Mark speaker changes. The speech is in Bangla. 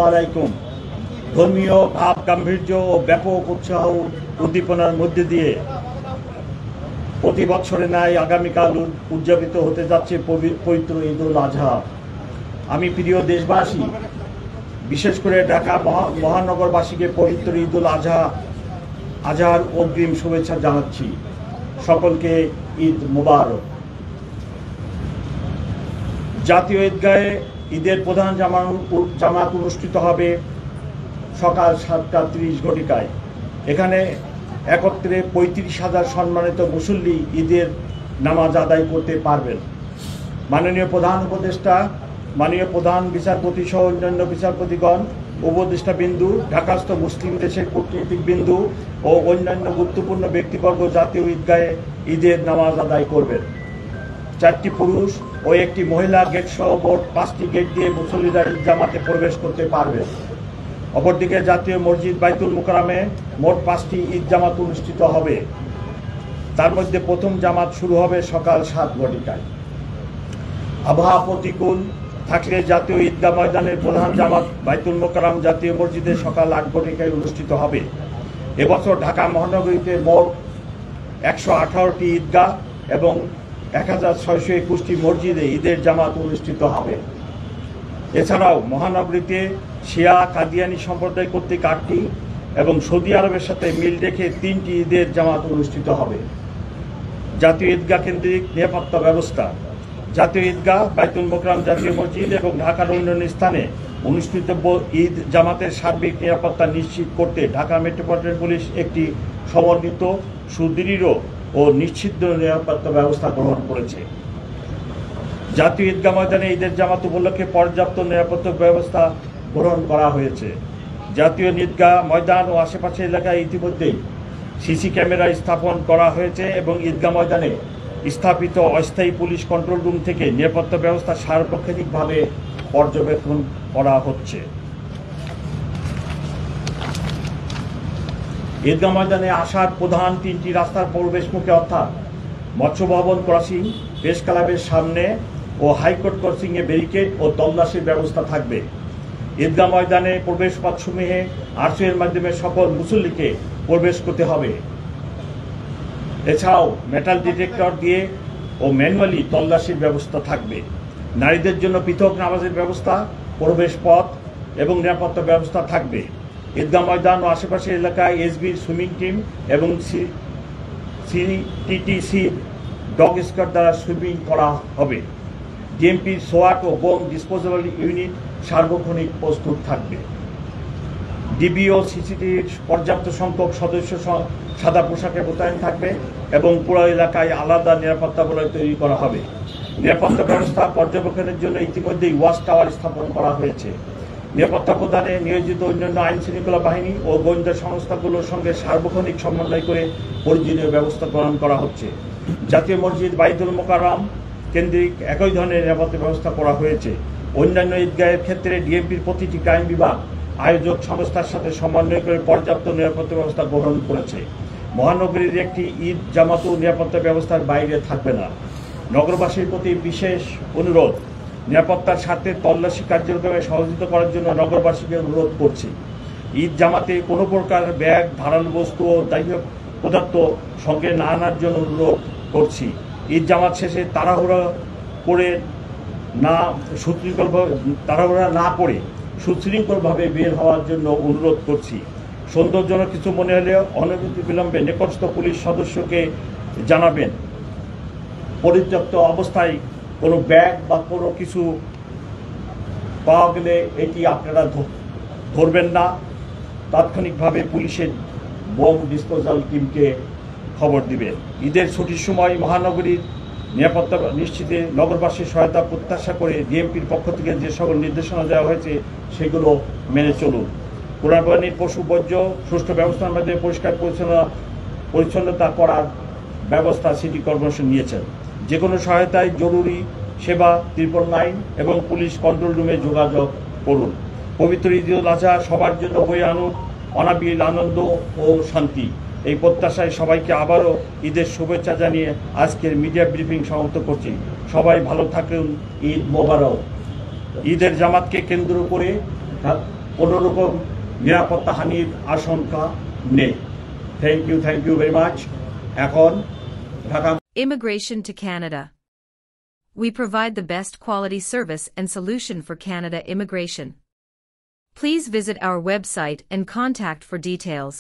Speaker 1: আলাইকুম। ধর্মীয় ভাব গাম্ভীর্য ও ব্যাপক উৎসাহ উদ্দীপনার মধ্যে দিয়ে প্রতি বছরে ন্যায় আগামীকাল উদযাপিত হতে যাচ্ছে পবিত্র ঈদ উল আজহা। আমি প্রিয় দেশবাসী, বিশেষ করে ঢাকা মহানগরবাসীকে পবিত্র ঈদ উল আজহার অগ্রিম শুভেচ্ছা জানাচ্ছি। সকলকে ঈদ মোবারক। জাতীয় ঈদগাহে ঈদের প্রধান জামাত অনুষ্ঠিত হবে সকাল 7:30 এখানে একত্রে 35,000 সম্মানিত মুসল্লি ঈদের নামাজ আদায় করতে পারবেন। মাননীয় প্রধান উপদেষ্টা, মাননীয় প্রধান বিচারপতি সহ অন্যান্য বিচারপতিগণ, উপদেষ্টা বিন্দু, ঢাকাস্থ মুসলিম দেশের কূটনীতিক বিন্দু ও অন্যান্য গুরুত্বপূর্ণ ব্যক্তিবর্গ জাতীয় ঈদগাহে ঈদের নামাজ আদায় করবেন। 4টি পুরুষ ও 1টি মহিলা গেট সহ মোট 5টি গেট দিয়ে মুসল্লিরা ঈদ জামাতে প্রবেশ করতে পারবেন। অপরদিকে জাতীয় মসজিদ বাইতুল মুকাররমে মোট 5টি ঈদ জামাত অনুষ্ঠিত হবে। তার মধ্যে প্রথম জামাত শুরু হবে সকাল 7:00। আবহাওয়া প্রতিকূল থাকলে জাতীয় ঈদগাহ ময়দানের প্রধান জামাত বাইতুল মুকাররম জাতীয় মসজিদে সকাল 8:00 অনুষ্ঠিত হবে। এবছর ঢাকা মহানগরীতে মোট 118টি ঈদগাহ এবং 1621টি মসজিদে ঈদের জামাত অনুষ্ঠিত হবে। এছাড়াও মহানগরীতে শিয়া কাদিয়ানী সম্প্রদায় কর্তৃক 8টি এবং সৌদি আরবের সাথে মিল রেখে 3টি ঈদের জামাত অনুষ্ঠিত হবে। জাতীয় ঈদগাহ কেন্দ্রিক নিরাপত্তা ব্যবস্থা। জাতীয় ঈদগাহ, বাইতুল মুকাররম জাতীয় মসজিদ এবং ঢাকার অন্যান্য স্থানে অনুষ্ঠিত ঈদ জামাতের সার্বিক নিরাপত্তা নিশ্চিত করতে ঢাকা মেট্রোপলিটন পুলিশ একটি সমন্বিত, সুদৃঢ় ও নিশ্চিত নিরাপত্তা ব্যবস্থা গ্রহণ করেছে। জাতীয় ঈদগাহ ময়দানে ঈদের জামাত উপলক্ষে পর্যাপ্ত নিরাপত্তা ব্যবস্থা গ্রহণ করা হয়েছে। জাতীয় ঈদগাহ ময়দান ও আশেপাশের এলাকায় ইতিমধ্যেই সিসি ক্যামেরা স্থাপন করা হয়েছে এবং ঈদগাহ ময়দানে স্থাপিত অস্থায়ী পুলিশ কন্ট্রোল রুম থেকে নিরাপত্তা ব্যবস্থা সার্বক্ষণিকভাবে পর্যবেক্ষণ করা হচ্ছে। ঈদগাহ ময়দানে আসার প্রধান 3টি রাস্তার প্রবেশমুখে অর্থাৎ মৎস্য ভবন ক্রসিং, প্রেস ক্লাবের সামনে ও হাইকোর্ট ক্রসিংয়ে ব্যারিকেড ও তল্লাশির ব্যবস্থা থাকবে। ঈদগাহ ময়দানে প্রবেশ পথসমূহে আরসির মাধ্যমে সকল মুসল্লিকে প্রবেশ করতে হবে। এছাড়াও মেটাল ডিটেক্টর দিয়ে ও ম্যানুয়ালি তল্লাশির ব্যবস্থা থাকবে। নারীদের জন্য পৃথক নামাজের ব্যবস্থা, প্রবেশ পথ এবং নিরাপত্তা ব্যবস্থা থাকবে। ঈদগাহ ময়দান ও আশেপাশের এলাকায় এসবির সুইমিং টিম এবং সিটিটিসি ডগ স্কোয়াড দ্বারা সুইমিং করা হবে। ডিএমপির সোয়াট ও বোম ডিসপোজেবল ইউনিট সার্বক্ষণিক প্রস্তুত থাকবে। ডিবি ও সিসিটিভির পর্যাপ্ত সংখ্যক সদস্য সাদা পোশাকে মোতায়েন থাকবে এবং পুরো এলাকায় আলাদা নিরাপত্তা বলয় তৈরি করা হবে। নিরাপত্তা ব্যবস্থা পর্যবেক্ষণের জন্য ইতিমধ্যেই ওয়াচ টাওয়ার স্থাপন করা হয়েছে। নিরাপত্তা প্রদানে নিয়োজিত অন্যান্য আইন শৃঙ্খলা বাহিনী ও গোয়েন্দা সংস্থাগুলোর সঙ্গে সার্বক্ষণিক সমন্বয় করে প্রয়োজনীয় ব্যবস্থা গ্রহণ করা হচ্ছে। জাতীয় মসজিদ বাইতুল মুকাররম কেন্দ্রিক একই ধরনের নিরাপত্তা ব্যবস্থা করা হয়েছে। অন্যান্য ঈদগাহের ক্ষেত্রে ডিএমপির প্রতিটি ক্রাইম বিভাগ আয়োজক সংস্থার সাথে সমন্বয় করে পর্যাপ্ত নিরাপত্তা ব্যবস্থা গ্রহণ করেছে। মহানগরীর একটি ঈদ জামাতও নিরাপত্তা ব্যবস্থার বাইরে থাকবে না। নগরবাসীর প্রতি বিশেষ অনুরোধ, নিরাপত্তার স্বার্থে তল্লাশি কার্যক্রমে সহযোগিতা করার জন্য নগরবাসীকে অনুরোধ করছি। ঈদ জামাতে কোনো প্রকার ব্যাগ, ধারালো বস্তু ও দাহ্য পদার্থ সঙ্গে না আনার জন্য অনুরোধ করছি। ঈদ জামাত শেষে তাড়াহুড়া না করে সুশৃঙ্খলভাবে বের হওয়ার জন্য অনুরোধ করছি। সৌন্দর্যজনক কিছু মনে হলে অনবরত বিলম্বে নিকটস্থ পুলিশ সদস্যকে জানাবেন। পরিত্যক্ত অবস্থায় কোনো ব্যাগ বা কোনো কিছু পাওয়া গেলে এটি আপনারা ধরবেন না। তাৎক্ষণিকভাবে পুলিশের বোম ডিসপোজাল টিমকে খবর দিবেন। ঈদের ছুটির সময় মহানগরীর নিরাপত্তা নিশ্চিতে নগরবাসীর সহায়তা প্রত্যাশা করে ডিএমপির পক্ষ থেকে যে সকল নির্দেশনা দেওয়া হয়েছে সেগুলো মেনে চলুন। কোরবানির পশু বর্জ্য সুষ্ঠু ব্যবস্থার মাধ্যমে পরিষ্কার পরিচ্ছন্নতা করার ব্যবস্থা সিটি কর্পোরেশন নিয়েছেন। যে কোনো সহায়তায় জরুরি সেবা 999 এবং পুলিশ কন্ট্রোল রুমে যোগাযোগ করুন। পবিত্র ঈদ উল আজহা সবার জন্য বয়ে আনুক অনাবিল আনন্দ ও শান্তি। এই প্রত্যাশায় সবাইকে আবারও ঈদের শুভেচ্ছা জানিয়ে আজকের মিডিয়া ব্রিফিং সমাপ্ত করছি। সবাই ভালো থাকুন। ঈদ মোবারক। ঈদের জামাতকে কেন্দ্র করে কোনো রকম নিরাপত্তাহানির আশঙ্কা নেই। Thank you very much. এখন Dhaka
Speaker 2: Immigration to Canada. We provide the best quality service and solution for Canada immigration. Please visit our website and contact for details.